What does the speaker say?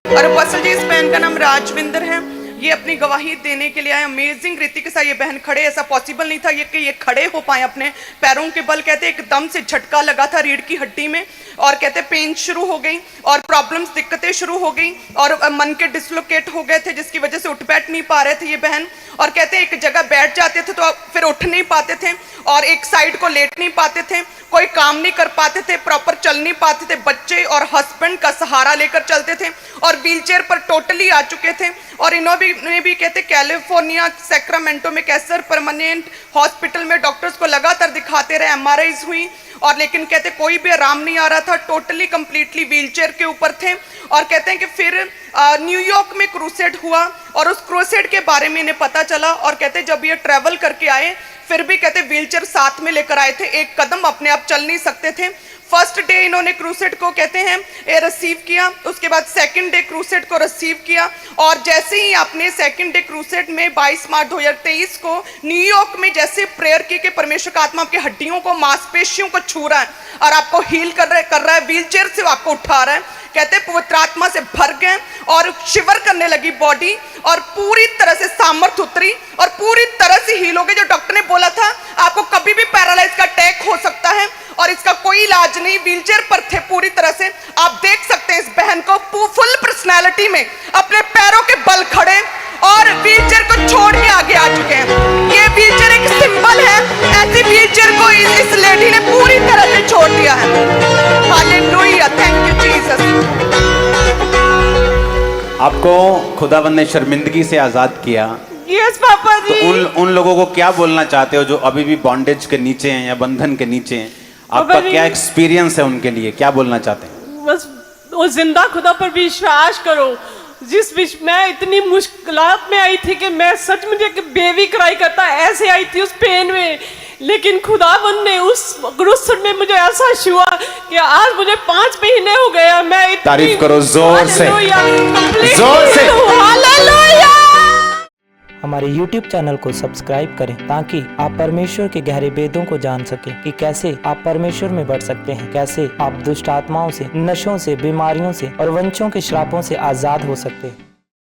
और बस जी, इस बहन का नाम राजविंदर है। ये अपनी गवाही देने के लिए आए। अमेजिंग रीति के साथ ये बहन खड़े, ऐसा पॉसिबल नहीं था ये खड़े हो पाए अपने पैरों के बल। कहते एकदम से झटका लगा था रीढ़ की हड्डी में और कहते पेन शुरू हो गई और प्रॉब्लम्स, दिक्कतें शुरू हो गई और मन के डिसलोकेट हो गए थे, जिसकी वजह से उठ बैठ नहीं पा रहे थे ये बहन। और कहते एक जगह बैठ जाते थे तो फिर उठ नहीं पाते थे और एक साइड को लेट नहीं पाते थे, कोई काम नहीं कर पाते थे, प्रॉपर चल नहीं पाते थे, बच्चे और हस्बैंड का सहारा लेकर चलते थे और व्हीलचेयर पर टोटली आ चुके थे। और इन्होंने भी कहते कैलिफोर्निया सैक्रामेंटो में कैंसर परमानेंट हॉस्पिटल में डॉक्टर्स को लगातार दिखाते रहे, एमआरआईज हुई और लेकिन कहते कोई भी आराम नहीं आ रहा था, टोटली कंप्लीटली व्हीलचेयर के ऊपर थे। और कहते हैं कि फिर न्यूयॉर्क में क्रूसेड हुआ और उस क्रूसेड के बारे में इन्हें पता चला और कहते जब ये ट्रैवल करके आए फिर भी कहते व्हीलचेयर साथ में लेकर आए थे, एक कदम अपने आप चल नहीं सकते थे। फर्स्ट डे इन्होंने क्रूसेड को कहते हैं ये रिसीव किया, उसके बाद सेकंड डे क्रूसेड को रिसीव किया और जैसे ही आपने सेकंड डे क्रूसेड में 22 मार्च 2023 को न्यूयॉर्क में जैसे प्रेयर की कि परमेश्वर का आत्मा आपकी हड्डियों को, मांसपेशियों को छू रहा है और आपको हील कर रहा है, व्हीलचेयर से आपको उठा रहा है। कहते पवित्र आत्मा से भर गए और शिवर करने लगी बॉडी और पूरी तरह से सामर्थ उतरी और पूरी तरह से हील हो गए। जो डॉक्टर ने बोला था आपको कभी भी पैरालाइज का अटैक हो सकता है और इसका कोई इलाज नहीं, व्हीलचेयर पर थे पूरी तरह से। आप देख सकते हैं इस बहन को फुल पर्सनैलिटी में अपने पैरों के बल खड़े और व्हीलचेयर को छोड़ के आगे आ चुके हैं। ये व्हीलचेयर एक सिंबल है, ऐसी व्हीलचेयर को इस लेडी ने पूरी तरह से छोड़ दिया है। Hallelujah, thank you Jesus. आपको खुदावंद ने शर्मिंदगी से आजाद किया। यस पापा जी। तो उन लोगों को क्या बोलना चाहते हो जो अभी भी बॉन्डेज के नीचे हैं या बंधन के नीचे हैं? आपका क्या एक्सपीरियंस है उनके लिए, क्या बोलना चाहते हैं? बस वो जिंदा खुदा पर विश्वास करो। जिस बीच मैं इतनी मुश्किलात में आई थी कि मैं सच में बेबी क्राई करता ऐसे आई थी उस पेन में, लेकिन खुदावंद ने उस क्रूसेड में मुझे ऐसा छुआ कि आज मुझे 5 महीने हो गया। मैं तारीफ करो जोर से, जोर से। हालेलुया। हमारे YouTube चैनल को सब्सक्राइब करें ताकि आप परमेश्वर के गहरे वेदों को जान सकें कि कैसे आप परमेश्वर में बढ़ सकते हैं, कैसे आप दुष्ट आत्माओं से, नशों से, बीमारियों से और वंशों के श्रापों से आजाद हो सकते हैं।